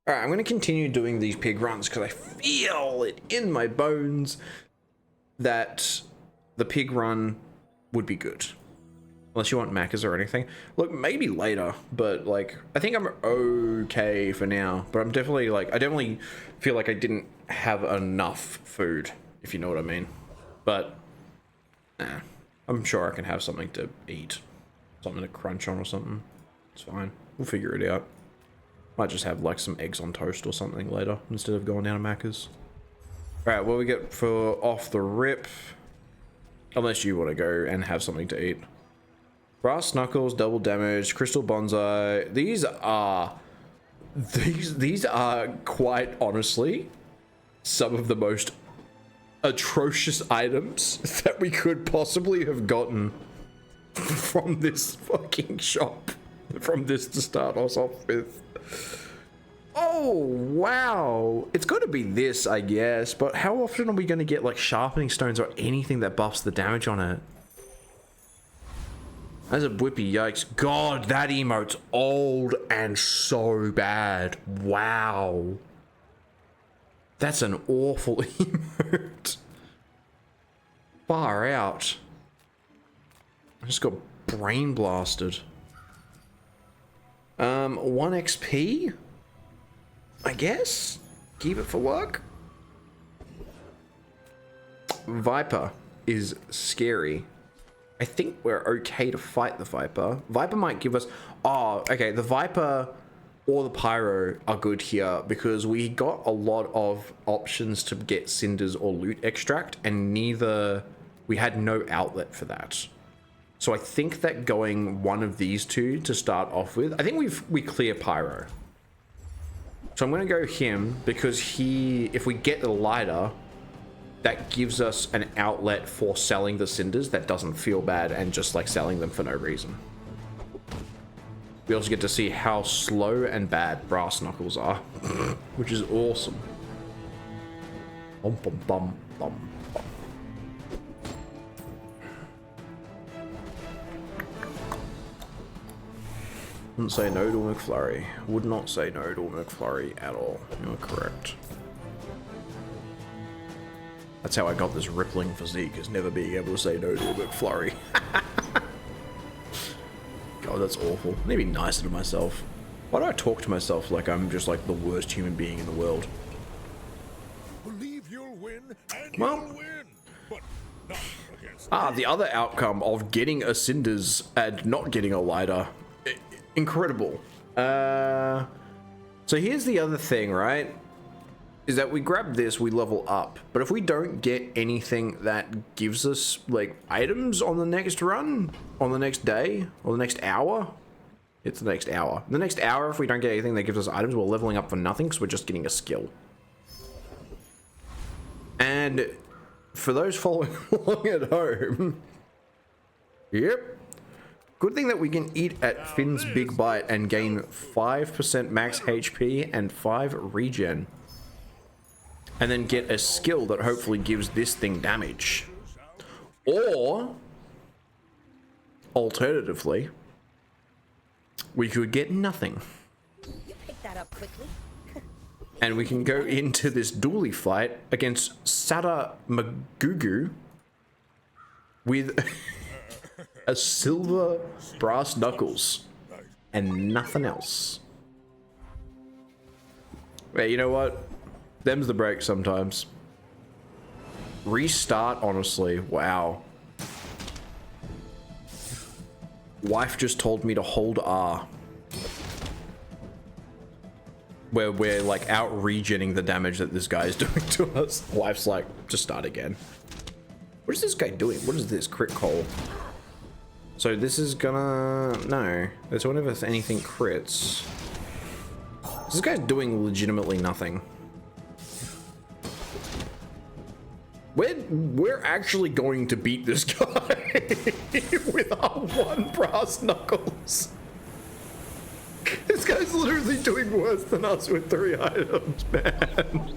All right, I'm going to continue doing these pig runs because I feel it in my bones that the pig run would be good. Unless you want macas or anything. Look, maybe later, but like, I think I'm okay for now. But I'm definitely like, I definitely feel like I didn't have enough food, if you know what I mean. But, nah, I'm sure I can have something to eat. Something to crunch on or something. It's fine. We'll figure it out. Might just have like some eggs on toast or something later instead of going down to Macca's. Alright, what we get for off the rip? Unless you want to go and have something to eat. Brass knuckles, double damage, crystal bonsai. These are quite honestly some of the most atrocious items that we could possibly have gotten from this fucking shop. From this to start us off with. Oh, wow. It's got to be this, I guess. But how often are we going to get, like, sharpening stones or anything that buffs the damage on it? That's a whippy, yikes. God, that emote's old and so bad. Wow. That's an awful emote. Far out. I just got brain blasted. 1 XP? I guess? Keep it for work? Viper is scary. I think we're okay to fight the Viper. Viper might give us... Oh, okay. The Viper or the Pyro are good here because we got a lot of options to get cinders or loot extract and neither... We had no outlet for that. So I think that going one of these two to start off with... I think we clear Pyro. So I'm going to go him because if we get the lighter, that gives us an outlet for selling the cinders that doesn't feel bad and just like selling them for no reason. We also get to see how slow and bad brass knuckles are, which is awesome. Bum, bum, bum, bum, bum. Wouldn't say no to McFlurry. Would not say no to McFlurry at all. You're correct. That's how I got this rippling physique, is never being able to say no to a McFlurry. God, that's awful. I need to be nicer to myself. Why do I talk to myself like I'm just like the worst human being in the world? Believe you'll win and Well, you'll win, but not against the other outcome of getting a cinders and not getting a lighter. Incredible. So here's the other thing, right? Is that we grab this, we level up. But if we don't get anything that gives us, like, items on the next run, on the next day, or the next hour, it's the next hour. The next hour, if we don't get anything that gives us items, we're leveling up for nothing because we're just getting a skill. And for those following along at home, yep. Good thing that we can eat at Finn's Big Bite and gain 5% max HP and 5 regen. And then get a skill that hopefully gives this thing damage. Or, alternatively, we could get nothing. You picked that up quickly. And we can go into this dually fight against Sada Magugu with a silver brass knuckles and nothing else. Wait, you know what? Them's the break sometimes. Restart, honestly. Wow. Wife just told me to hold R. Where we're like out regenning the damage that this guy is doing to us. Wife's like, just start again. What is this guy doing? What is this? Crit call. So this is gonna... No. There's whenever anything crits. This guy's doing legitimately nothing. We're actually going to beat this guy with our 1 brass knuckles. This guy's literally doing worse than us with 3 items, man.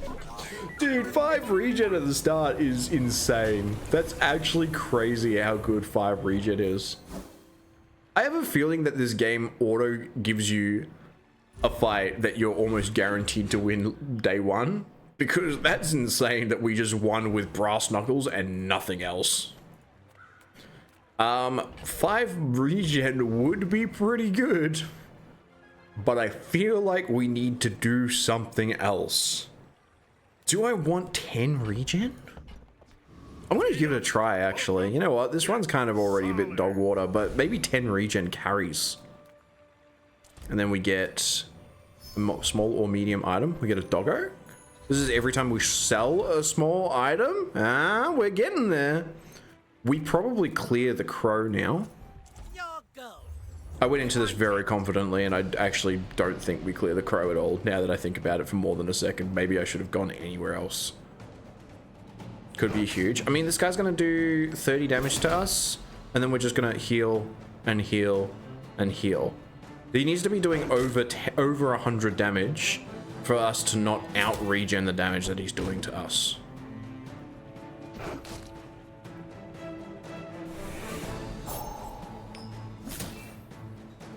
Dude, 5 regen at the start is insane. That's actually crazy how good 5 regen is. I have a feeling that this game auto gives you a fight that you're almost guaranteed to win day one, because that's insane that we just won with brass knuckles and nothing else. 5 regen would be pretty good, but I feel like we need to do something else. Do I want 10 regen? I'm gonna give it a try, actually. You know what? This one's kind of already a bit dog water, but maybe 10 regen carries. And then we get a small or medium item. We get a doggo. This is every time we sell a small item. Ah, we're getting there. We probably clear the crow now. I went into this very confidently, and I actually don't think we clear the crow at all, now that I think about it for more than a second. Maybe I should have gone anywhere else. Could be huge. I mean, this guy's going to do 30 damage to us, and then we're just going to heal and heal and heal. He needs to be doing over 100 damage for us to not out-regen the damage that he's doing to us.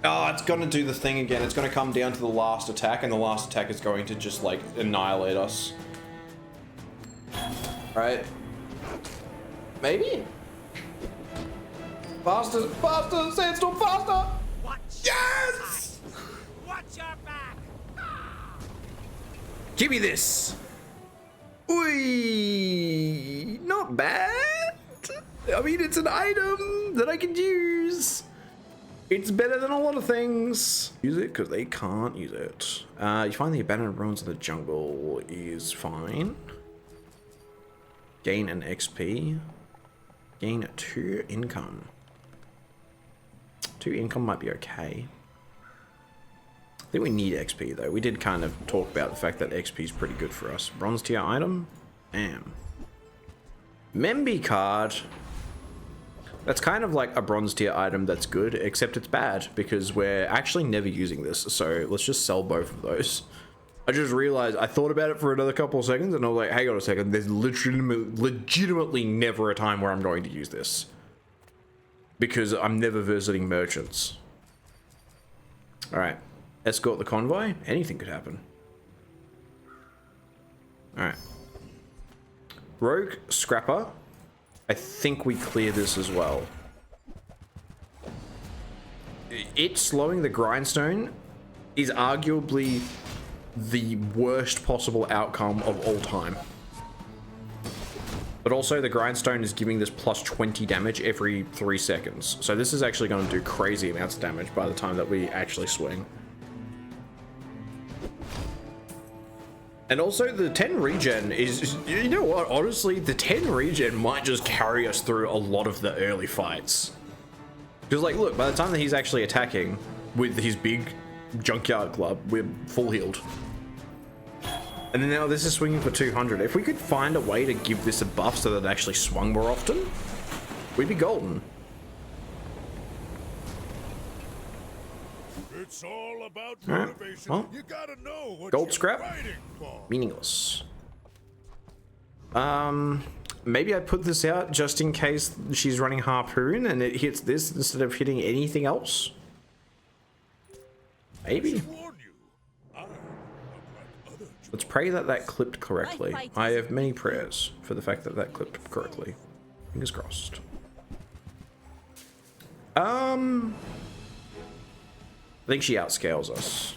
Oh, it's gonna do the thing again. It's gonna come down to the last attack, and the last attack is going to just, like, annihilate us. Right? Maybe? Faster! Faster! Sandstorm, faster! Watch Yes! Watch your back! Give me this! Oi! Not bad! I mean, it's an item that I can use. It's better than a lot of things. Use it because they can't use it. You find the abandoned ruins of the jungle is fine. Gain an XP. Gain 2 income. 2 income might be okay. I think we need XP though. We did kind of talk about the fact that XP is pretty good for us. Bronze tier item. Bam. Memby card. That's kind of like a bronze tier item that's good, except it's bad because we're actually never using this. So let's just sell both of those. I just realized, I thought about it for another couple of seconds and I was like, hang on a second, there's legitimately never a time where I'm going to use this. Because I'm never visiting merchants. Alright, escort the convoy. Anything could happen. Alright. Rogue Scrapper. I think we clear this as well. It slowing the grindstone is arguably the worst possible outcome of all time. But also the grindstone is giving this plus 20 damage every 3 seconds. So this is actually going to do crazy amounts of damage by the time that we actually swing. And also the 10 regen is, you know what, honestly, the 10 regen might just carry us through a lot of the early fights. Because like, look, by the time that he's actually attacking with his big junkyard club, we're full healed. And then now this is swinging for 200. If we could find a way to give this a buff so that it actually swung more often, we'd be golden. It's all about motivation. Well, You gotta know what gold you're scrap? fighting for. Meaningless. Maybe I put this out just in case she's running harpoon and it hits this instead of hitting anything else. Maybe. Warn you, I look like other Let's pray that that clipped correctly. I have many prayers for the fact that that clipped correctly. Fingers crossed. I think she outscales us.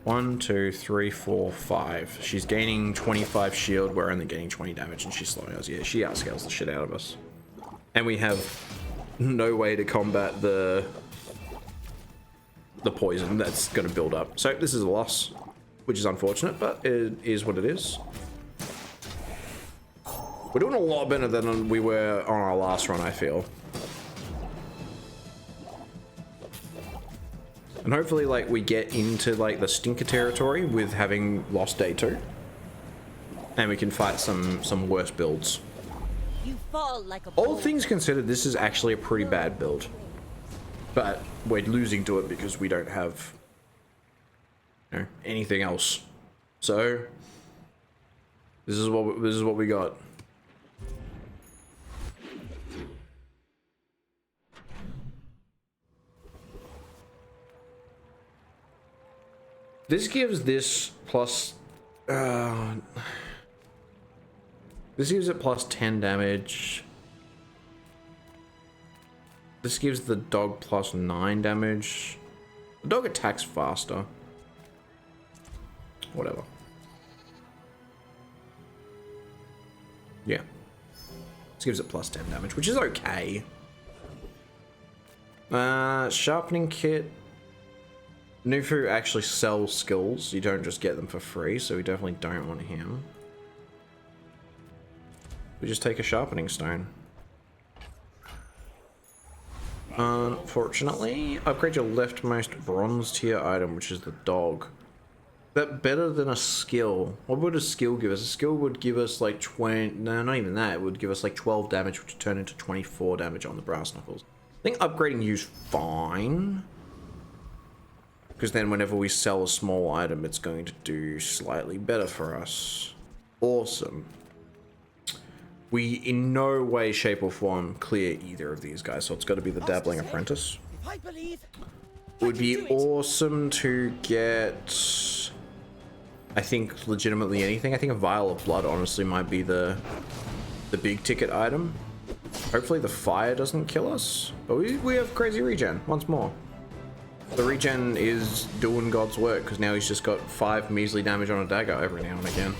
1, 2, 3, 4, 5. She's gaining 25 shield. We're only getting 20 damage and she's slowing us. Yeah, she outscales the shit out of us. And we have no way to combat the poison that's going to build up. So this is a loss, which is unfortunate, but it is what it is. We're doing a lot better than we were on our last run, I feel. And hopefully, like, we get into, like, the stinker territory with having lost day 2. And we can fight some worse builds. You fall like a All bull. things considered, this is actually a pretty bad build. But we're losing to it because we don't have, you know, anything else. So this is what we got. This gives this plus... this gives it plus 10 damage. This gives the dog plus 9 damage. The dog attacks faster. Whatever. Yeah. This gives it plus 10 damage, which is okay. Sharpening kit. Nufu actually sells skills. You don't just get them for free, so we definitely don't want him. We just take a sharpening stone. Unfortunately, upgrade your leftmost bronze tier item, which is the dog. That better than a skill. What would a skill give us? A skill would give us like 20... No, not even that. It would give us like 12 damage, which would turn into 24 damage on the brass knuckles. I think upgrading you's fine. Because then whenever we sell a small item, it's going to do slightly better for us. Awesome. We in no way, shape or form clear either of these guys, so it's got to be the Dabbling Apprentice. If I believe, It would be awesome to get... I think legitimately anything. I think a Vial of Blood honestly might be the big ticket item. Hopefully the fire doesn't kill us. But we have crazy regen once more. The regen is doing God's work because now he's just got 5 measly damage on a dagger every now and again.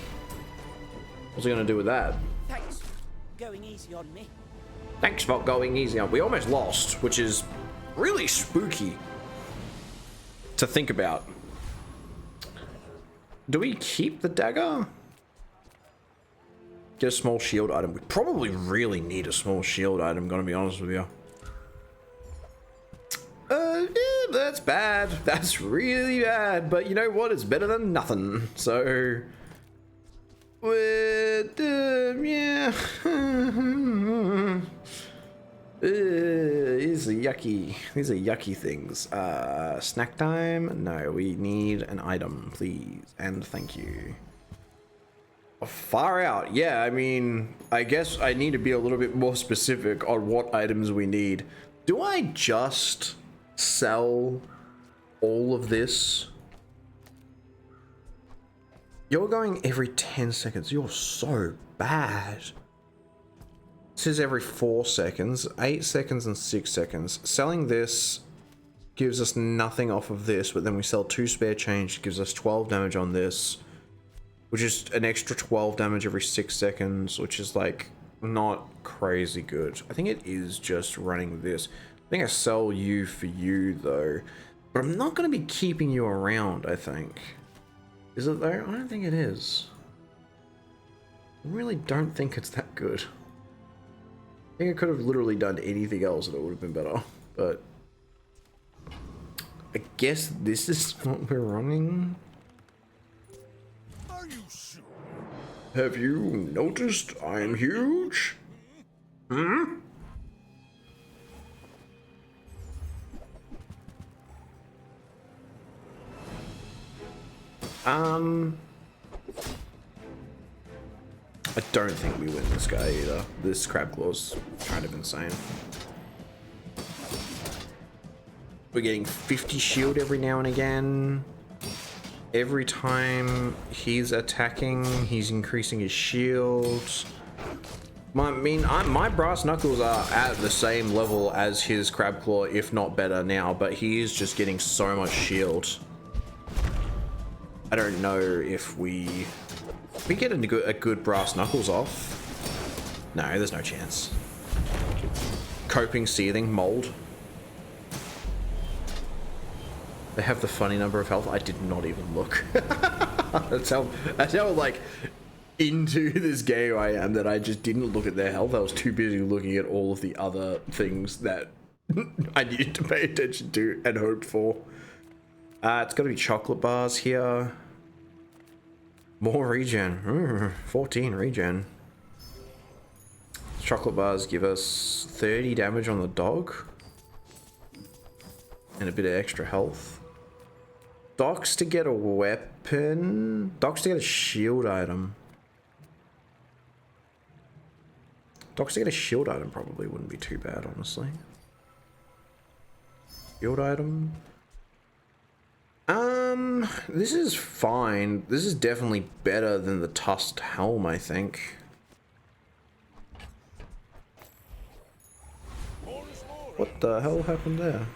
What's he gonna do with that? thanks for going easy on me. Thanks for going easy on. We almost lost, which is really spooky to think about. Do we keep the dagger? Get a small shield item. We probably really need a small shield item, gonna be honest with you. Yeah, that's bad. That's really bad. But you know what? It's better than nothing. So... yeah. These are yucky. These are yucky things. Snack time? No, we need an item, please. And thank you. Far out. Yeah, I mean, I guess I need to be a little bit more specific on what items we need. Do I just sell all of this? You're going every 10 seconds. You're so bad. This is every 4 seconds, 8 seconds and 6 seconds. Selling this gives us nothing off of this, but then we sell 2 spare change, gives us 12 damage on this, which is an extra 12 damage every 6 seconds, which is like not crazy good. I think it is just running this. I think I sell you for you though, but I'm not going to be keeping you around, I think. Is it though? I don't think it is. I really don't think it's that good. I think I could have literally done anything else and it would have been better, but I guess this is what we're running. Are you sure? Have you noticed I'm huge? Hmm? I don't think we win this guy either. This crab claw's kind of insane. We're getting 50 shield every now and again. Every time he's attacking, he's increasing his shield. My brass knuckles are at the same level as his crab claw, if not better now, but he is just getting so much shield. I don't know if we get a good brass knuckles off. No, there's no chance. Coping, seething, mold. They have the funny number of health. I did not even look. that's how like into this game I am, that I just didn't look at their health. I was too busy looking at all of the other things that I needed to pay attention to and hoped for. It's got to be chocolate bars here. More regen. 14 regen. Chocolate bars give us 30 damage on the dog. And a bit of extra health. Docks to get a weapon. Docks to get a shield item. Docks to get a shield item probably wouldn't be too bad, honestly. Shield item. This is fine. This is definitely better than the tusked helm, I think. What the hell happened there?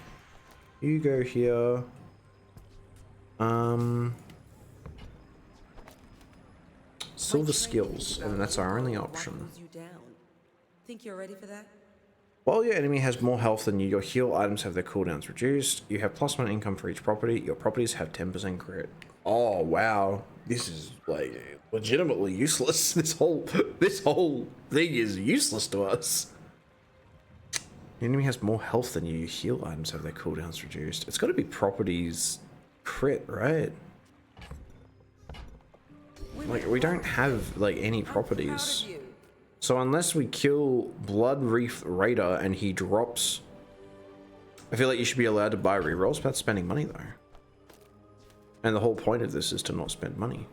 You go here. Silver skills, and that's our only option. Think you're ready for that? While your enemy has more health than you, your heal items have their cooldowns reduced. You have +1 income for each property. Your properties have 10% crit. Oh wow, this is like legitimately useless. This whole thing is useless to us. The enemy has more health than you. Your heal items have their cooldowns reduced. It's got to be properties crit, right? Like we don't have like any properties. So unless we kill Blood Reef Raider and he drops, I feel like you should be allowed to buy rerolls, but that's spending money though. And the whole point of this is to not spend money.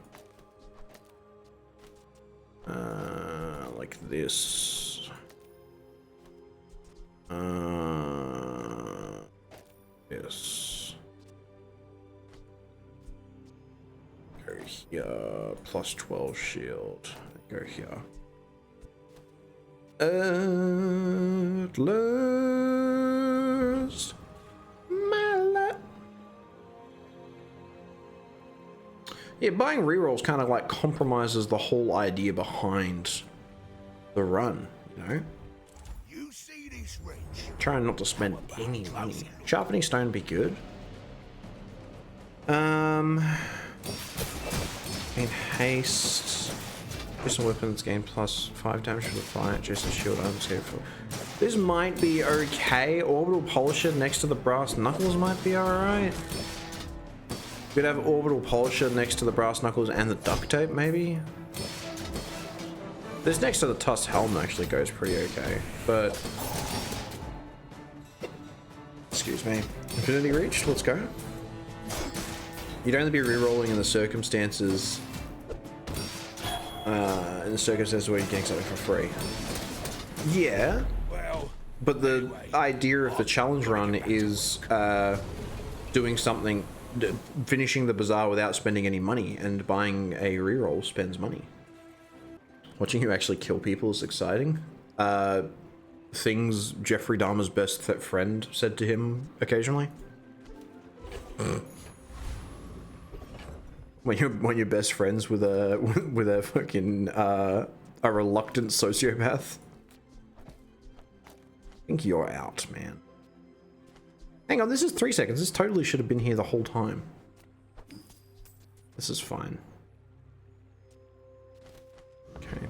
Like this. This. Go here. +12 shield. Go here. At last, my life. Yeah, buying rerolls kind of like compromises the whole idea behind the run, you know? You see this wrench? Trying not to spend any money. Sharpening stone would be good. In haste. Adjacent weapons gain +5 damage for the fire. Adjacent shield items gain for. This might be okay. Orbital polisher next to the brass knuckles might be alright. We'd have orbital polisher next to the brass knuckles and the duct tape, maybe. This next to the tusked helm actually goes pretty okay, but. Excuse me. Infinity reached. Let's go. You'd only be re-rolling in the circumstances. In the circumstances where you're getting something for free. Yeah. Well, But the idea of the challenge run is doing something, finishing the bazaar without spending any money, and buying a reroll spends money. Watching you actually kill people is exciting. Things Jeffrey Dahmer's best friend said to him occasionally. When you're best friends with a fucking a reluctant sociopath. I think you're out, man. Hang on, this is 3 seconds. This totally should have been here the whole time. This is fine. Okay.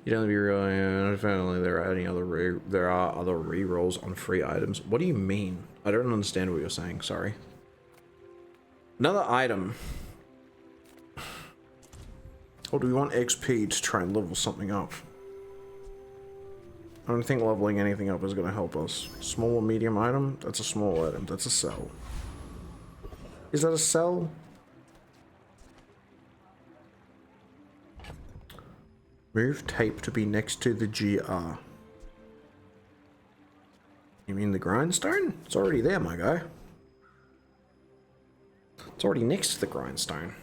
You'd only be really apparently there are other rerolls on free items. What do you mean? I don't understand what you're saying, sorry. Another item. Or do we want XP to try and level something up? I don't think leveling anything up is going to help us. Small or medium item? That's a small item. That's a cell. Is that a cell? Move tape to be next to the GR. You mean the grindstone? It's already there, my guy. It's already next to the grindstone.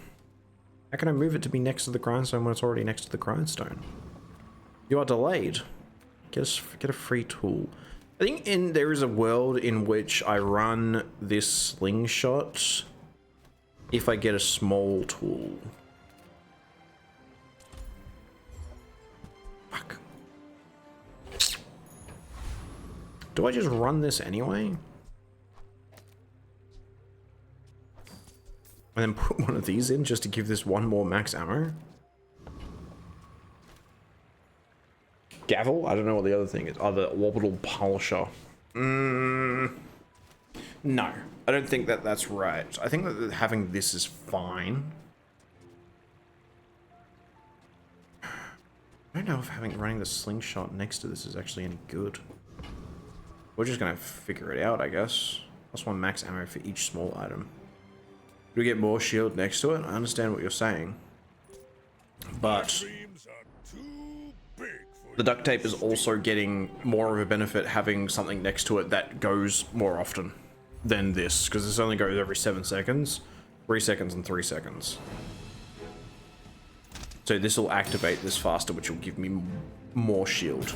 How can I move it to be next to the grindstone when it's already next to the grindstone? You are delayed. Get a free tool. I think there is a world in which I run this slingshot if I get a small tool. Fuck. Do I just run this anyway? And then put one of these in just to give this one more max ammo? Gavel? I don't know what the other thing is. Oh, the orbital polisher. No, I don't think that's right. I think that having this is fine. I don't know if running the slingshot next to this is actually any good. We're just gonna figure it out, I guess. +1 max ammo for each small item. Do we get more shield next to it? I understand what you're saying. But dreams are too big for the duct tape is also getting more of a benefit having something next to it that goes more often. than this, because this only goes every 7 seconds, 3 seconds and 3 seconds. So this will activate this faster, which will give me more shield.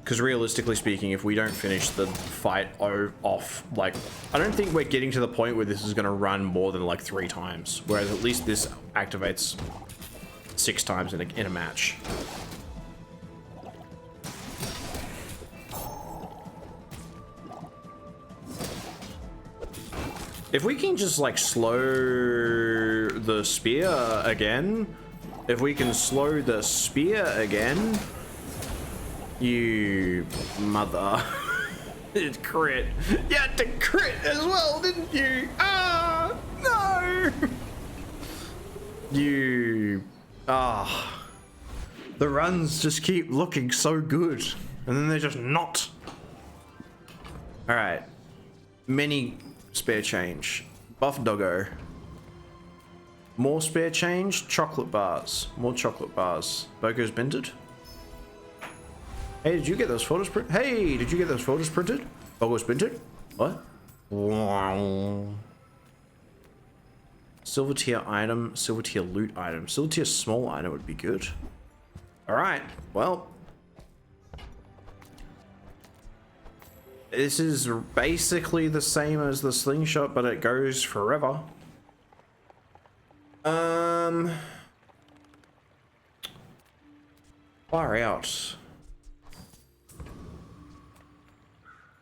Because realistically speaking, if we don't finish the fight off, like, I don't think we're getting to the point where this is going to run more than like 3 times. Whereas at least this activates 6 times in a match. If we can just like slow the spear again, if we can slow the spear again, you mother. It crit. You had to crit as well, didn't you? Ah, no. The runs just keep looking so good, and then they're just not. All right, mini spare change, buff doggo. More spare change, chocolate bars, more chocolate bars. Bogo's bended. Hey, did you get those photos printed? Hey, did you get those photos printed? Bogo's printed. What? Wow. Silver tier item, silver tier loot item, silver tier small item would be good. All right, well, this is basically the same as the slingshot, but it goes forever. Far out.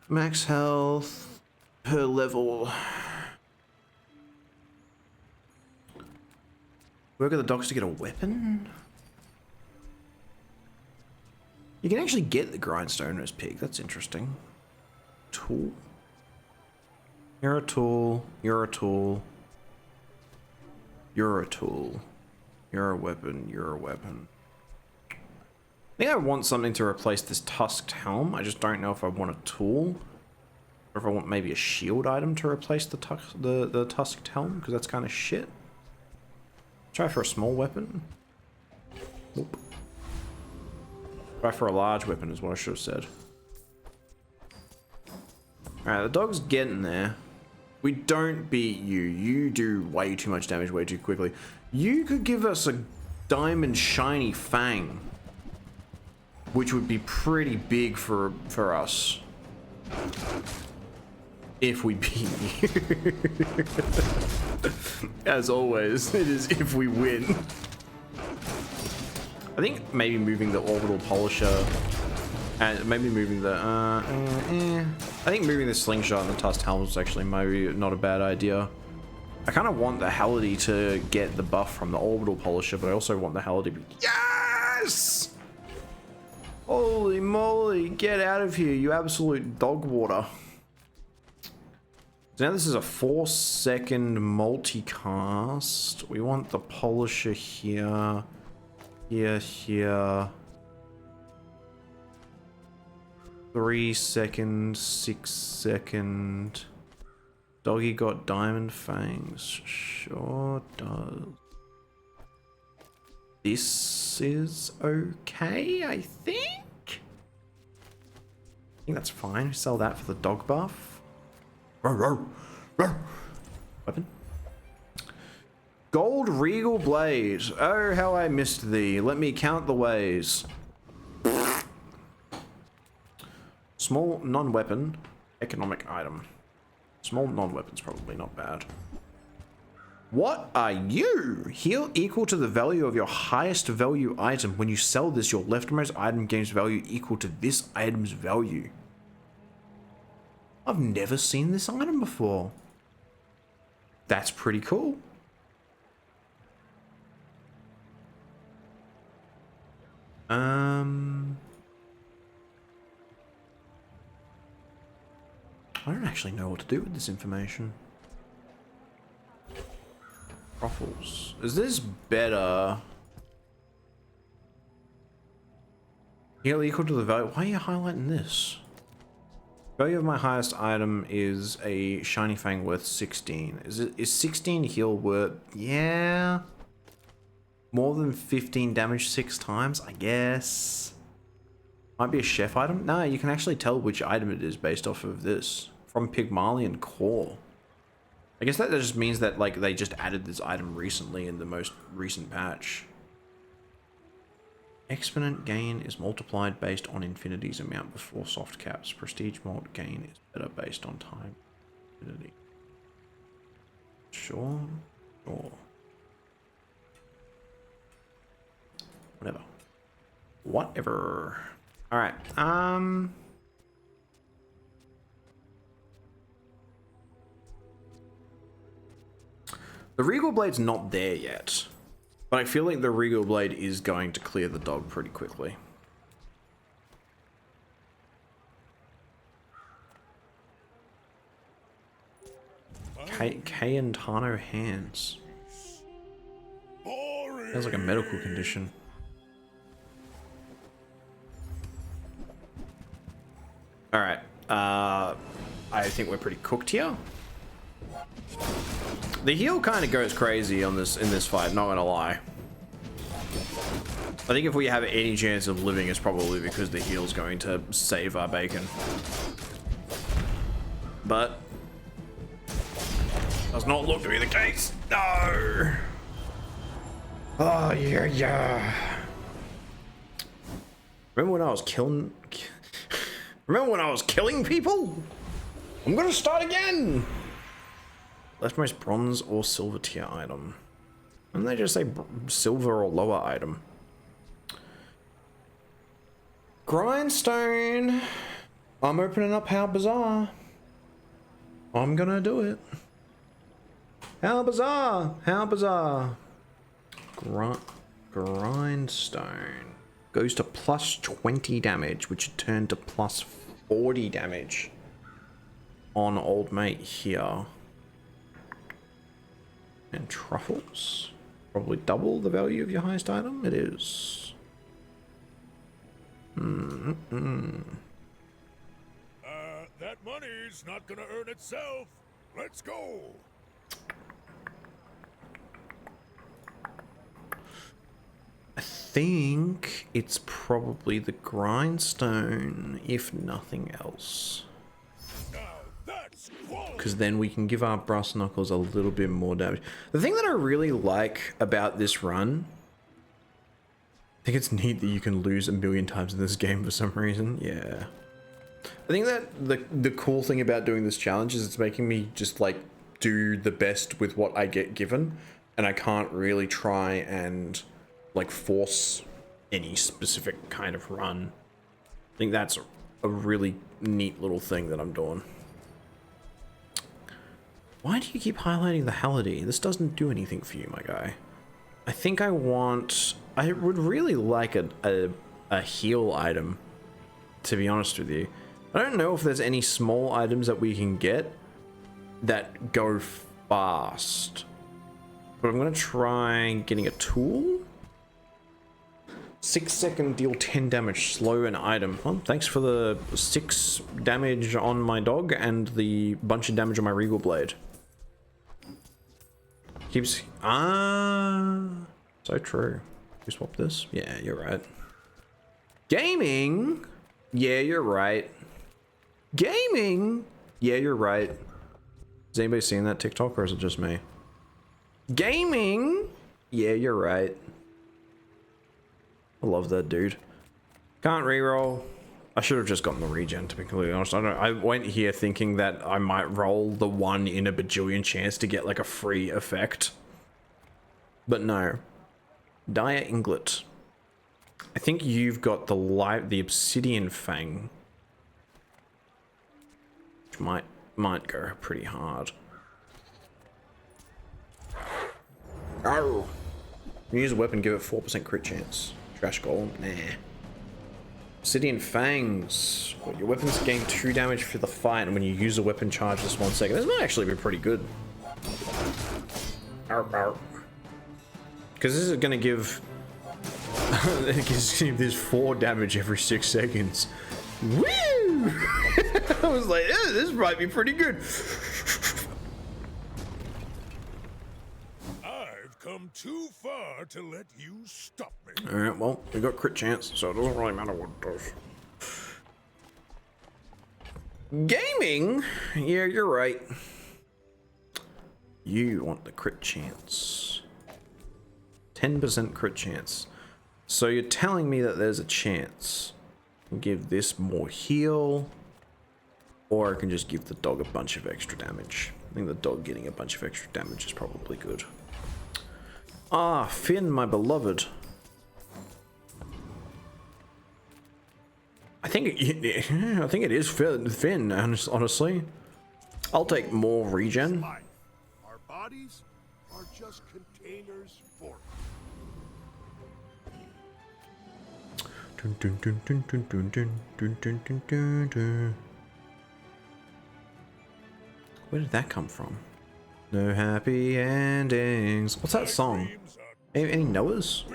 Max health per level. Work at the docks to get a weapon. You can actually get the grindstone as pig. That's interesting. Tool. You're a tool. You're a tool. You're a tool. You're a weapon. You're a weapon. I think I want something to replace this tusked helm. I just don't know if I want a tool or if I want maybe a shield item to replace the tusked helm, because that's kind of shit. Try for a small weapon. Nope. Try for a large weapon is what I should have said. Alright, the dog's getting there. We don't beat you. You do way too much damage way too quickly. You could give us a diamond shiny fang, which would be pretty big for us. If we beat you. As always, it is if we win. I think maybe moving the orbital polisher and maybe moving the I think moving the slingshot and the tusked helm is actually maybe not a bad idea. I kind of want the Halliday to get the buff from the orbital polisher, but I also want the Halliday to be yes! Holy moly, get out of here, you absolute dog water. So now this is a 4-second multicast. We want the polisher here. Here. 3 second, 6 second. Doggy got diamond fangs. Sure does. This is okay, I think. I think that's fine. Sell that for the dog buff. Weapon. Gold regal blade. Oh, how I missed thee. Let me count the ways. Small non-weapon. Economic item. Small non-weapon's probably not bad. What are you? Heal equal to the value of your highest value item. When you sell this, your leftmost item gains value equal to this item's value. I've never seen this item before. That's pretty cool. I don't actually know what to do with this information. Ruffles. Is this better? Heal equal to the value. Why are you highlighting this? Value of my highest item is a shiny fang worth 16. Is 16 heal worth? Yeah. More than 15 damage 6 times, I guess. Might be a chef item. No, you can actually tell which item it is based off of this. From Pygmalion Core. I guess that just means that like they just added this item recently in the most recent patch. Exponent gain is multiplied based on infinity's amount before soft caps. Prestige malt gain is better based on time. Infinity. Sure. Sure. Whatever. Whatever. Alright. The Regal Blade's not there yet. But I feel like the Regal Blade is going to clear the dog pretty quickly. K and Tano hands. Sounds like a medical condition. Alright. I think we're pretty cooked here. The heal kind of goes crazy on this in this fight, not gonna lie. I think if we have any chance of living, it's probably because the heal's going to save our bacon. But does not look to be the case. No. Oh yeah, yeah. Remember when I was killing? Remember when I was killing people? I'm gonna start again. Leftmost bronze or silver tier item. Wouldn't they just say silver or lower item? Grindstone. I'm opening up How Bazaar. I'm gonna do it. How Bazaar. How Bazaar. Grindstone. Goes to plus 20 damage, which would turn to plus 40 damage on old mate here. And truffles. Probably double the value of your highest item. It is. That money's not gonna earn itself. Let's go. I think it's probably the grindstone, if nothing else. Now that's quality. Because then we can give our brass knuckles a little bit more damage. The thing that I really like about this run, I think it's neat that you can lose a million times in this game for some reason. Yeah. I think that the cool thing about doing this challenge is it's making me just like do the best with what I get given, and I can't really try and like force any specific kind of run. I think that's a really neat little thing that I'm doing. Why do you keep highlighting the Halliday? This doesn't do anything for you, my guy. I think I would really like a heal item, to be honest with you. I don't know if there's any small items that we can get that go fast, but I'm gonna try getting a tool. 6 second deal 10 damage, slow an item. Well, thanks for the 6 damage on my dog and the bunch of damage on my Regal Blade. Keeps so true. You swap this? Yeah, you're right. Gaming? Yeah, you're right. Gaming? Yeah, you're right. Has anybody seen that TikTok, or is it just me? Gaming? Yeah, you're right. I love that dude. Can't reroll. I should have just gotten the regen, to be completely honest. I went here thinking that I might roll the 1 in a bajillion chance to get like a free effect. But no. Dire Inglet. I think you've got the Obsidian Fang. Which might go pretty hard. Oh. Use a weapon, give it 4% crit chance. Trash Golem? Nah. Obsidian Fangs. Well, your weapons gain 2 damage for the fight, and when you use a weapon charge this 1 second. This might actually be pretty good. Because this is going to give... it gives you this 4 damage every 6 seconds. Woo! I was like, this might be pretty good. I've come too far to let you stop me. Alright, well, we got crit chance, so it doesn't really matter what it does. Gaming? Yeah, you're right. You want the crit chance. 10% crit chance. So you're telling me that there's a chance. Give this more heal. Or I can just give the dog a bunch of extra damage. I think the dog getting a bunch of extra damage is probably good. Ah, Finn, my beloved. I think it is Finn, honestly. I'll take more regen. Our bodies are just containers for it. Where did that come from? No happy endings. What's that song? Any knowers?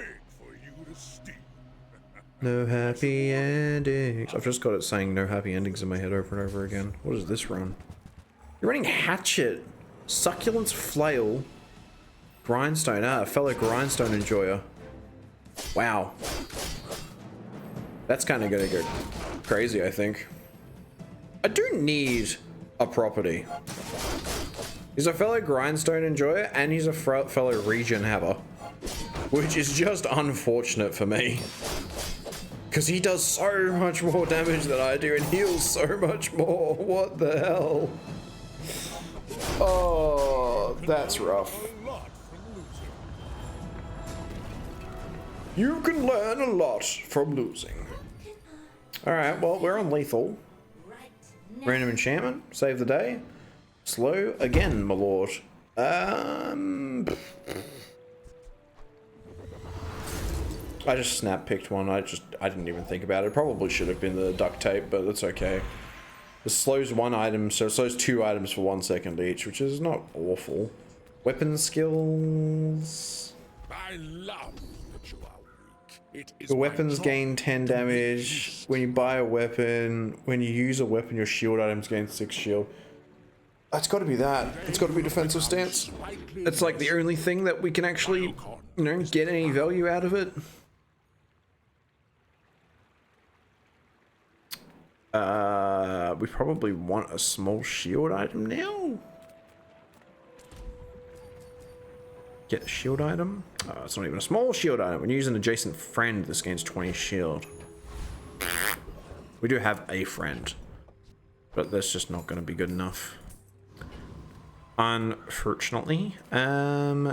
No happy endings. I've just got it saying no happy endings in my head over and over again. What is this run? You're running Hatchet, Succulent's Flail, Grindstone. Ah, a fellow Grindstone enjoyer. Wow. That's kind of gonna go crazy, I think. I do need a property. He's a fellow Grindstone enjoyer and he's a fellow regen haver, which is just unfortunate for me because he does so much more damage than I do and heals so much more. What the hell? Oh, that's rough. You can learn a lot from losing. Alright, well, we're on lethal. Random enchantment, save the day. Slow again, my lord. I just snap picked one. I didn't even think about it. Probably should have been the duct tape, but that's okay. It slows one item, so it slows 2 items for 1 second each, which is not awful. Weapon skills. I love that you are weak. The weapons gain 10 damage. When you buy a weapon, when you use a weapon, your shield items gain 6 shield. It's got to be that. It's got to be defensive stance. It's like the only thing that we can actually, you know, get any value out of it. We probably want a small shield item now. Get a shield item. Oh, it's not even a small shield item. When you use an adjacent friend, this gains 20 shield. We do have a friend, but that's just not going to be good enough. Unfortunately.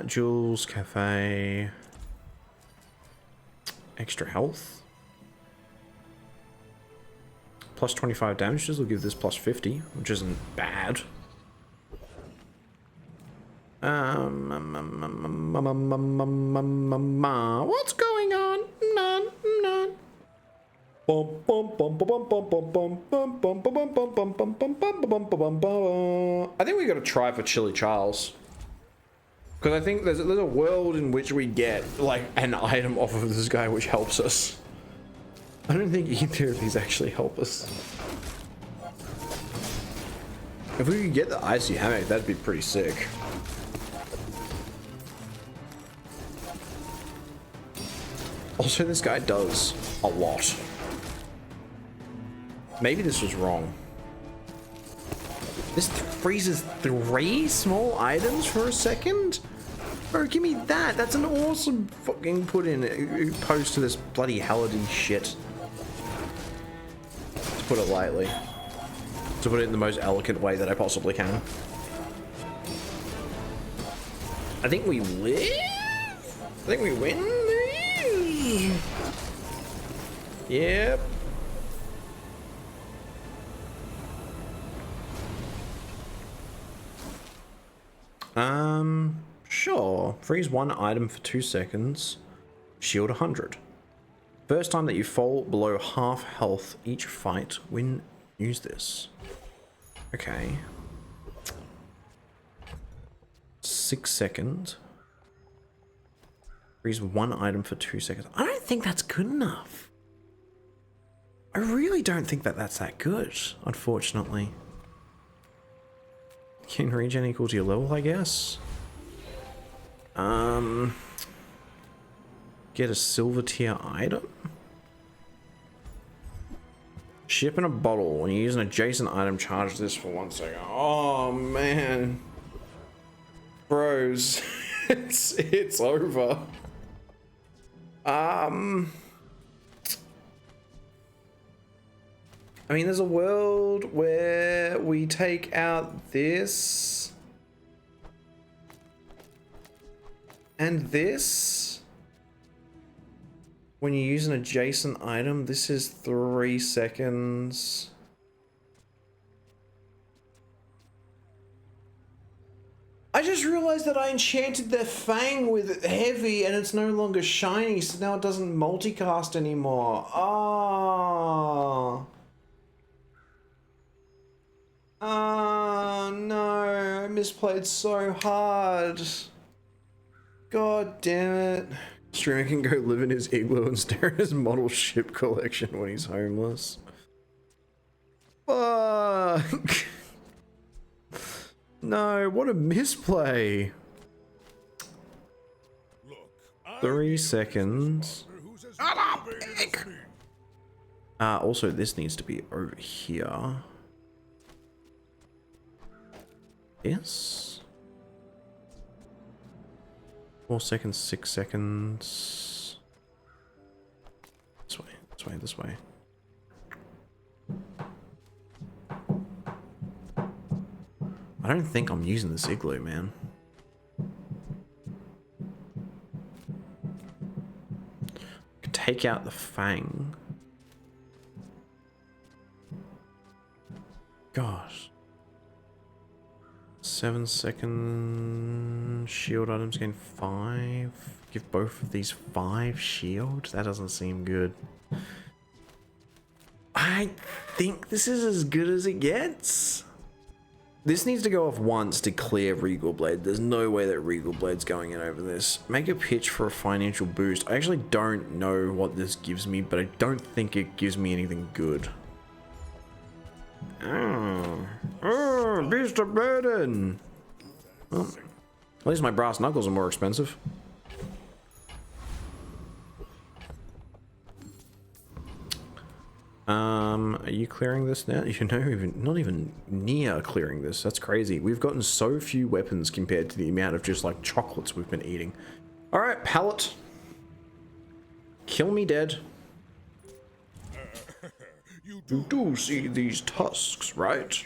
Jules Cafe. Extra health. Plus 25 damage. This will give this plus 50, which isn't bad. What's going on? None. I think we got to try for Chili Charles, because I think there's a world in which we get like an item off of this guy which helps us. I don't think either of these actually help us. If we could get the icy hammock, that'd be pretty sick. Also, this guy does a lot. Maybe this was wrong. This freezes 3 small items for a second? Bro, give me that. That's an awesome fucking put in opposed to this bloody Halliday shit. To put it lightly. To put it in the most elegant way that I possibly can. I think we live? I think we win? Yep. Sure. Freeze 1 item for 2 seconds. Shield 100. First time that you fall below half health each fight, use this. Okay. 6 seconds. Freeze 1 item for 2 seconds. I don't think that's good enough. I really don't think that that's that good, unfortunately. Can regen equal to your level, I guess? Get a silver tier item? Ship in a bottle. When you use an adjacent item, charge this for 1 second. Oh man. Bros. it's over. I mean, there's a world where we take out this and this. When you use an adjacent item, this is 3 seconds. I just realized that I enchanted their fang with heavy and it's no longer shiny, so now it doesn't multicast anymore. Oh. Oh no, I misplayed so hard. God damn it. Streamer can go live in his igloo and stare at his model ship collection when he's homeless. Fuck. No, what a misplay. Look, 3 seconds. who's as motivated as me. Also, this needs to be over here. Yes. 4 seconds, 6 seconds. This way, this way, this way. I don't think I'm using this igloo, man. Could take out the fang. Gosh. 7 second shield items gain 5. Give both of these 5 shield? That doesn't seem good. I think this is as good as it gets. This needs to go off once to clear Regal Blade. There's no way that Regal Blade's going in over this. Make a pitch for a financial boost. I actually don't know what this gives me, but I don't think it gives me anything good. Oh, beast of burden. Well, at least my brass knuckles are more expensive. Are you clearing this now? You're not even near clearing this. That's crazy. We've gotten so few weapons compared to the amount of just like chocolates we've been eating. All right, pallet. Kill me dead. You do see these tusks, right?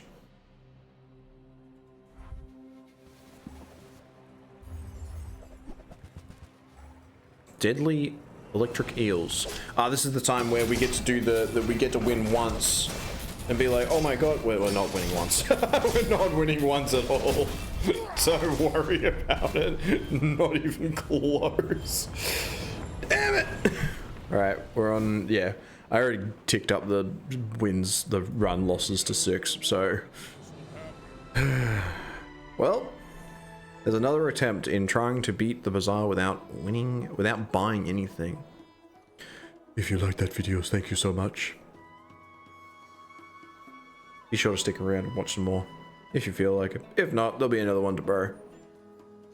Deadly electric eels. This is the time where we get to do we get to win once and be like, oh my god, we're not winning once. We're not winning once at all. Don't worry about it. Not even close. Damn it. All right, we're on, yeah. I already ticked up the wins, the run losses to 6, so. Well, there's another attempt in trying to beat the Bazaar without buying anything. If you liked that video, thank you so much. Be sure to stick around and watch some more, if you feel like it. If not, there'll be another one to borrow.